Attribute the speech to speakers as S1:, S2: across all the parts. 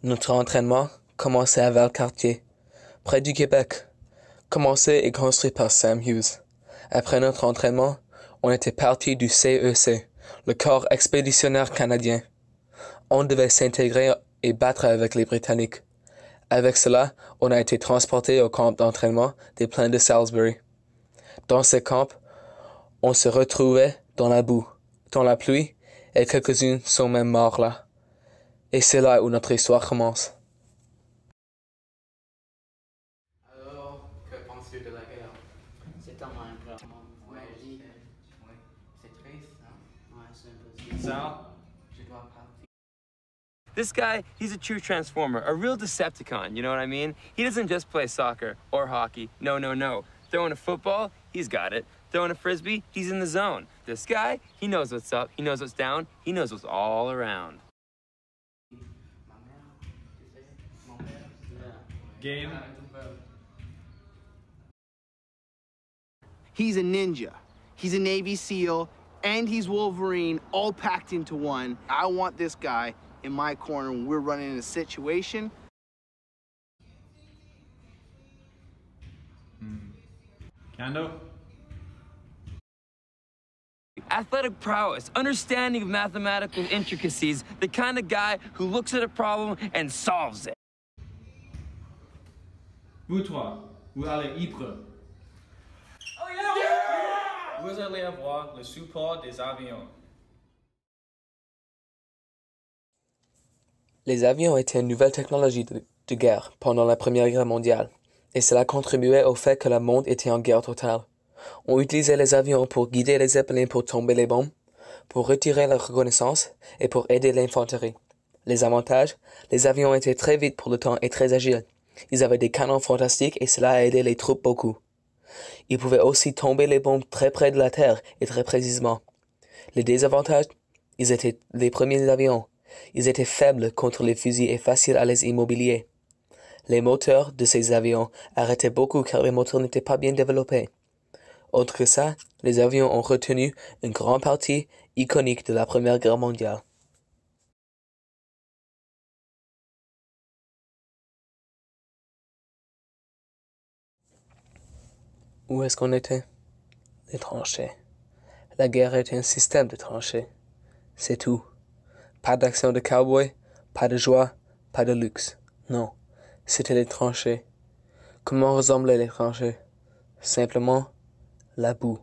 S1: Notre entraînement commençait à Valcartier, près du Québec, commencé et construit par Sam Hughes. Après notre entraînement, on était parti du CEC, le corps expéditionnaire canadien. On devait s'intégrer et battre avec les Britanniques. Avec cela, on a été transporté au camp d'entraînement des plaines de Salisbury. Dans ces camps, on se retrouvait dans la boue, dans la pluie, et quelques-uns sont même morts là. Et c'est là où notre histoire commence.
S2: Alors, que penses-tu de la guerre?
S3: C'est tellement important.
S2: Ouais,
S3: Maudit.
S2: c'est triste, hein?
S3: Ouais, c'est un peu
S2: Ça, je dois partir.
S4: This guy, he's a true transformer, a real Decepticon, you know what I mean? He doesn't just play soccer or hockey. No, no, no. Throwing a football, he's got it. Throwing a frisbee, he's in the zone. This guy, he knows what's up, he knows what's down, he knows what's all around.
S2: Ma mère, tu sais, mon père.
S5: Game.
S6: He's a ninja, he's a Navy SEAL, and he's Wolverine, all packed into one. I want this guy in my corner when we're running a situation.
S5: Kando.
S4: Athletic prowess, understanding of mathematical intricacies, the kind of guy who looks at a problem and solves it.
S5: Vous trois, vous allez Ypres. Vous allez avoir le support des avions.
S1: Les avions étaient une nouvelle technologie de guerre pendant la Première Guerre mondiale, et cela contribuait au fait que le monde était en guerre totale. On utilisait les avions pour guider les zeppelins pour tomber les bombes, pour retirer la reconnaissance et pour aider l'infanterie. Les avantages, les avions étaient très vite pour le temps et très agiles. Ils avaient des canons fantastiques et cela a aidé les troupes beaucoup. Ils pouvaient aussi tomber les bombes très près de la terre et très précisément. Les désavantages, ils étaient les premiers avions. Ils étaient faibles contre les fusils et faciles à les immobiliser. Les moteurs de ces avions arrêtaient beaucoup car les moteurs n'étaient pas bien développés. Autre que ça, les avions ont retenu une grande partie iconique de la Première Guerre mondiale. Où est-ce qu'on était? Les tranchées. La guerre était un système de tranchées. C'est tout. Pas d'action de cowboy, pas de joie, pas de luxe. Non, c'était les tranchées. Comment ressemblaient les tranchées? Simplement, la boue,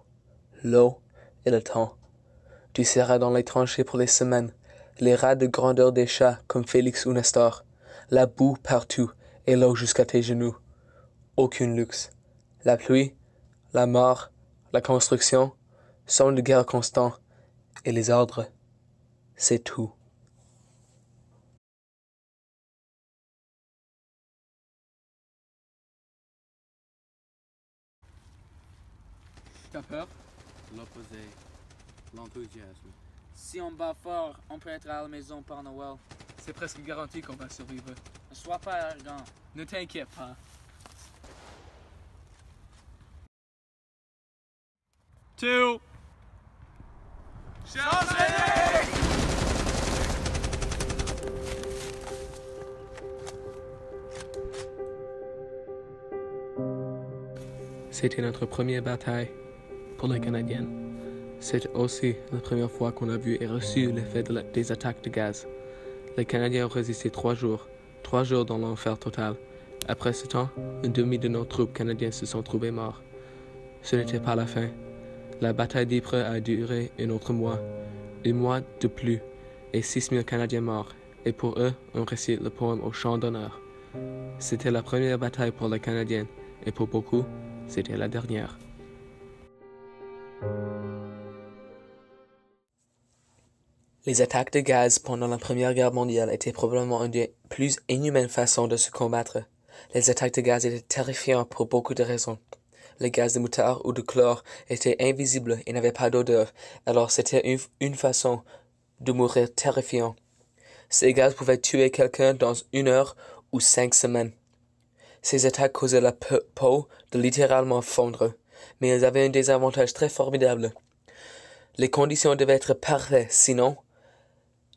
S1: l'eau et le temps. Tu seras dans les tranchées pour les semaines, les rats de grandeur des chats comme Félix ou Nestor, la boue partout et l'eau jusqu'à tes genoux. Aucun luxe. La pluie, la mort, la construction, son de guerre constant et les ordres. C'est tout.
S2: T'as peur?
S3: L'opposé, l'enthousiasme. Si on bat fort, on peut être à la maison par Noël.
S2: C'est presque garanti qu'on va survivre.
S3: Ne sois pas arrogant.
S2: Ne t'inquiète pas. Two. C'était notre première bataille pour les Canadiens. C'était aussi la première fois qu'on a vu et reçu l'effet des attaques de gaz. Les Canadiens ont résisté 3 jours dans l'enfer total. Après ce temps, une demi de nos troupes canadiennes se sont trouvées morts. Ce n'était pas la fin. La bataille d'Ypres a duré un autre mois de plus, et 6000 Canadiens morts, et pour eux, on récite le poème au chant d'honneur. C'était la première bataille pour les Canadiens, et pour beaucoup, c'était la dernière. Les attaques de gaz pendant la Première Guerre mondiale étaient probablement une des plus inhumaines façons de se combattre. Les attaques de gaz étaient terrifiantes pour beaucoup de raisons. Les gaz de moutarde ou de chlore étaient invisibles et n'avaient pas d'odeur, alors c'était une façon de mourir terrifiant. Ces gaz pouvaient tuer quelqu'un dans 1 heure ou 5 semaines. Ces attaques causaient la peau de littéralement fondre, mais elles avaient un désavantage très formidable. Les conditions devaient être parfaites, sinon,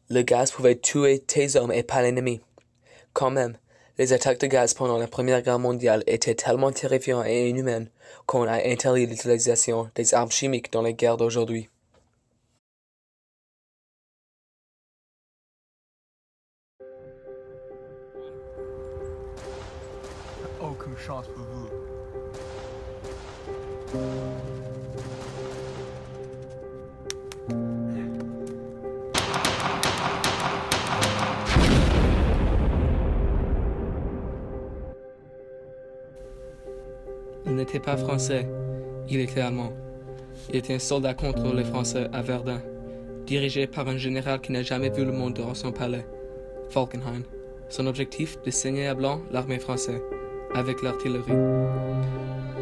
S2: le gaz pouvait tuer tes hommes et pas l'ennemi.
S1: Quand même, les attaques de gaz pendant la Première Guerre mondiale étaient tellement terrifiantes et inhumaines qu'on a interdit l'utilisation des armes chimiques dans les guerres d'aujourd'hui.
S7: Aucune chance pour vous.
S2: Il n'était pas français, il était allemand. Il était un soldat contre les Français à Verdun, dirigé par un général qui n'a jamais vu le monde dans son palais, Falkenhayn. Son objectif, de saigner à blanc l'armée française, avec l'artillerie.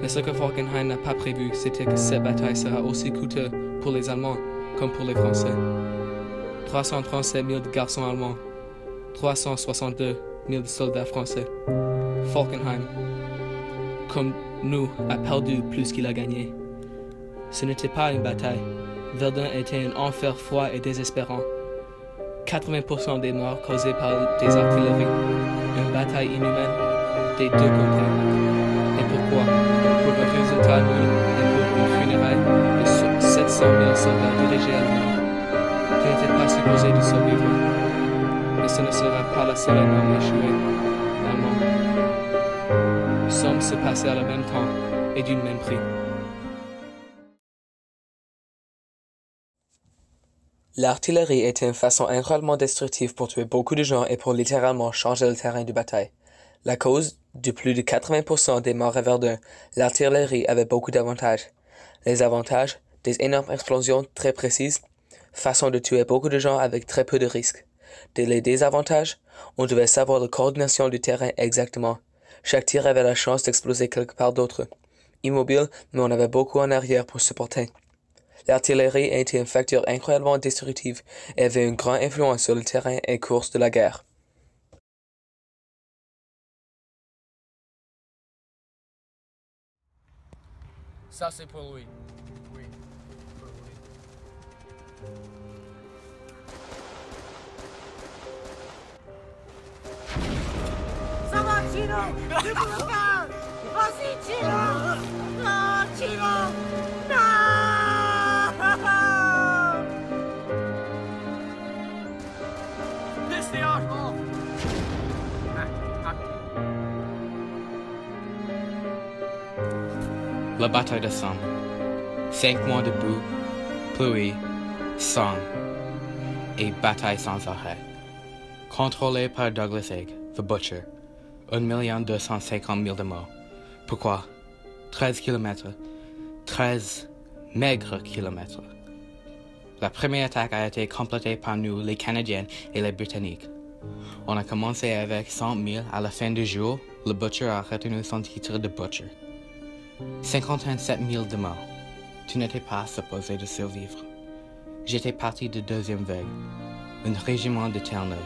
S2: Mais ce que Falkenhayn n'a pas prévu, c'était que cette bataille sera aussi coûteuse pour les Allemands comme pour les Français. 337 000 garçons allemands, 362 000 soldats français. Falkenhayn, comme nous, a perdu plus qu'il a gagné. Ce n'était pas une bataille. Verdun était un enfer froid et désespérant. 80% des morts causés par des artilleries. Une bataille inhumaine des deux côtés. Et pourquoi? Pour un résultat nul et pour une funéraille de 700 000 soldats dirigés à la mort, qui n'étaient pas supposés de survivre. Mais ce ne sera pas la seule arme échouée. Allemand. Somme se passait à le même temps et du même prix.
S1: L'artillerie était une façon incroyablement destructive pour tuer beaucoup de gens et pour littéralement changer le terrain de bataille. La cause de plus de 80% des morts à Verdun, l'artillerie avait beaucoup d'avantages. Les avantages, des énormes explosions très précises, façon de tuer beaucoup de gens avec très peu de risques. Les désavantages, on devait savoir la coordination du terrain exactement. Chaque tir avait la chance d'exploser quelque part d'autre. Immobile, mais on avait beaucoup en arrière pour supporter. L'artillerie était une facteur incroyablement destructive et avait une grande influence sur le terrain et course de la guerre.
S3: Ça, c'est pour lui.
S7: Oui, pour lui.
S8: Ça va, Chino! Tu peux le faire! Vas-y, Chino! Non, Chino! Non!
S7: Laisse les armes!
S9: La bataille de Somme. 5 mois de boue, pluie, sang et bataille sans arrêt. Contrôlé par Douglas Haig, The Butcher. 1 250 000 de morts. Pourquoi? 13 kilomètres. 13 maigres kilomètres. La première attaque a été complétée par nous, les Canadiens et les Britanniques. On a commencé avec 100 000. À la fin du jour, le Butcher a retenu son titre de Butcher. 57 000 de morts. Tu n'étais pas supposé de survivre. J'étais parti de deuxième vague, un régiment de Terre-Neuve.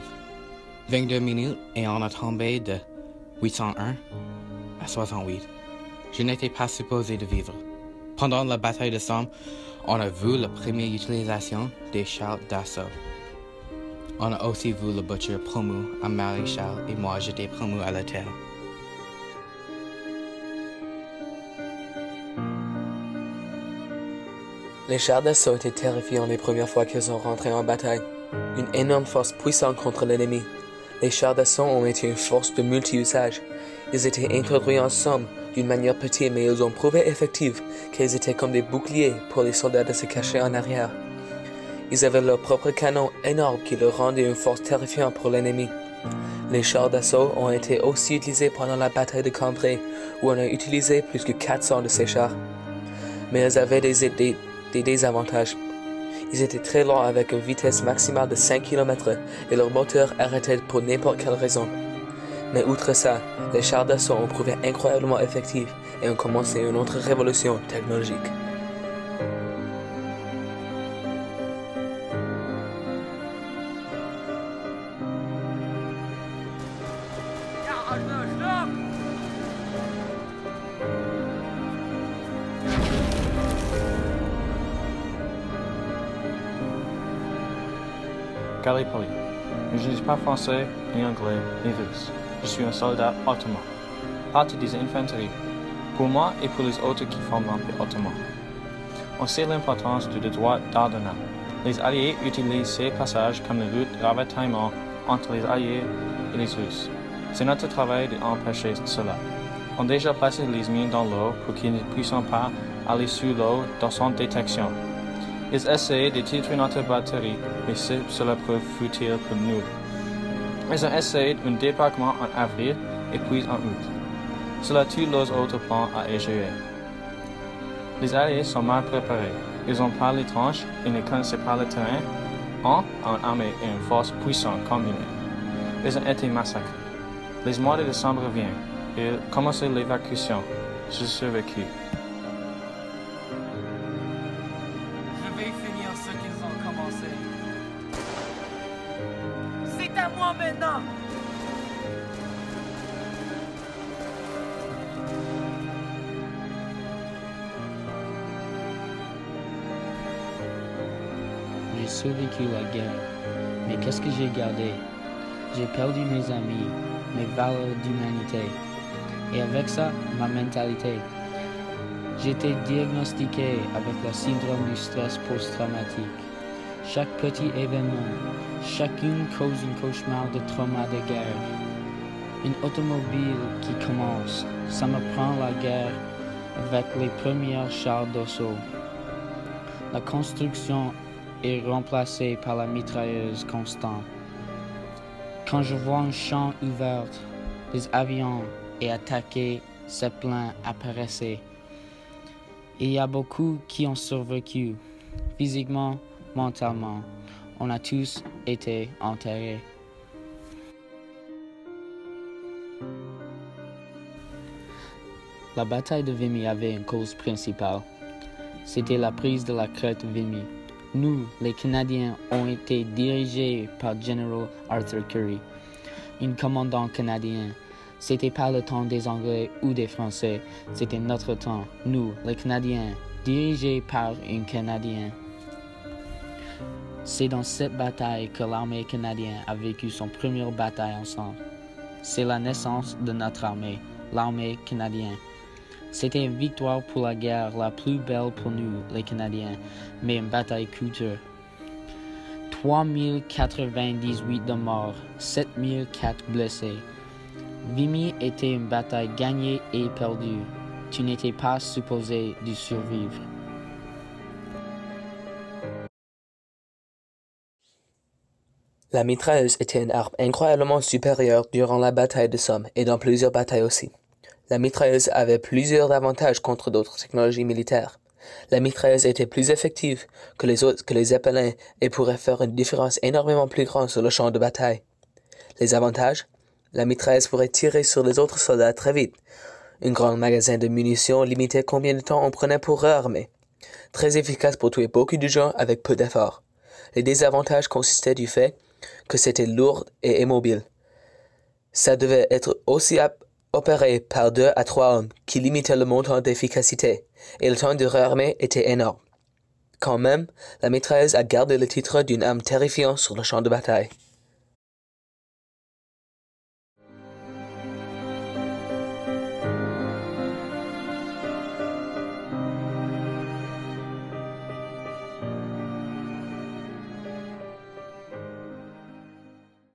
S9: 22 minutes et on a tombé de 801 à 68. Je n'étais pas supposé de vivre. Pendant la bataille de Somme, on a vu la première utilisation des chars d'assaut. On a aussi vu le Butcher promu à maréchal et moi j'étais promu à la terre.
S1: Les chars d'assaut étaient terrifiants les premières fois qu'ils sont rentrés en bataille. Une énorme force puissante contre l'ennemi. Les chars d'assaut ont été une force de multi-usage. Ils étaient introduits en Somme d'une manière petite, mais ils ont prouvé effectifs qu'ils étaient comme des boucliers pour les soldats de se cacher en arrière. Ils avaient leurs propres canons énormes qui leur rendaient une force terrifiante pour l'ennemi. Les chars d'assaut ont été aussi utilisés pendant la bataille de Cambrai, où on a utilisé plus que 400 de ces chars. Mais ils avaient des désavantages. Ils étaient très lents avec une vitesse maximale de 5 km et leur moteur arrêtait pour n'importe quelle raison. Mais outre ça, les chars d'assaut ont prouvé incroyablement effectifs et ont commencé une autre révolution technologique.
S9: Gallipoli.
S10: Je ne suis pas français, ni anglais, ni russe. Je suis un soldat ottoman, partie des infanteries, pour moi et pour les autres qui forment l'Empire ottoman. On sait l'importance du droit d'Ardenne. Les Alliés utilisent ces passages comme une route de ravitaillement entre les Alliés et les Russes. C'est notre travail d'empêcher cela. On a déjà placé les mines dans l'eau pour qu'ils ne puissent pas aller sous l'eau dans son détection. Ils essaient de détruire notre batterie, mais cela peut futile pour nous. Ils ont essayé un débarquement en avril et puis en août. Cela tue leurs autres plans à échouer. Les Alliés sont mal préparés. Ils n'ont pas les tranches, ils ne connaissaient pas le terrain, ont une armée et une force puissante combinée. Ils ont été massacrés. Les mois de décembre viennent. Ils commencent l'évacuation. Je survécu.
S3: Je vais finir ce qu'ils ont commencé.
S8: C'est à moi maintenant.
S11: J'ai survécu la guerre, mais qu'est-ce que j'ai gardé? J'ai perdu mes amis, mes valeurs d'humanité, et avec ça, ma mentalité. J'ai été diagnostiqué avec le syndrome du stress post-traumatique. Chaque petit événement, chacune cause un cauchemar de trauma de guerre. Une automobile qui commence, ça me prend la guerre avec les premiers chars d'assaut. La construction est remplacée par la mitrailleuse constante. Quand je vois un champ ouvert, les avions et attaqués, zeppelins apparaissaient. Il y a beaucoup qui ont survécu, physiquement, mentalement. On a tous été enterrés. La bataille de Vimy avait une cause principale. C'était la prise de la crête Vimy. Nous, les Canadiens, ont été dirigés par General Arthur Currie, un commandant canadien. C'était pas le temps des Anglais ou des Français, c'était notre temps, nous, les Canadiens, dirigés par un Canadien. C'est dans cette bataille que l'armée canadienne a vécu son première bataille ensemble. C'est la naissance de notre armée, l'armée canadienne. C'était une victoire pour la guerre la plus belle pour nous, les Canadiens, mais une bataille coûteuse. 3098 de morts, 7004 blessés. Vimy était une bataille gagnée et perdue. Tu n'étais pas supposé de survivre.
S1: La mitrailleuse était une arme incroyablement supérieure durant la bataille de Somme et dans plusieurs batailles aussi. La mitrailleuse avait plusieurs avantages contre d'autres technologies militaires. La mitrailleuse était plus effective que les zeppelins et pourrait faire une différence énormément plus grande sur le champ de bataille. Les avantages? La mitrailleuse pourrait tirer sur les autres soldats très vite. Un grand magasin de munitions limitait combien de temps on prenait pour réarmer. Très efficace pour tuer beaucoup de gens avec peu d'efforts. Les désavantages consistaient du fait que c'était lourd et immobile. Ça devait être aussi opéré par 2 à 3 hommes qui limitaient le montant d'efficacité, et le temps de réarmer était énorme. Quand même, la mitrailleuse a gardé le titre d'une arme terrifiante sur le champ de bataille.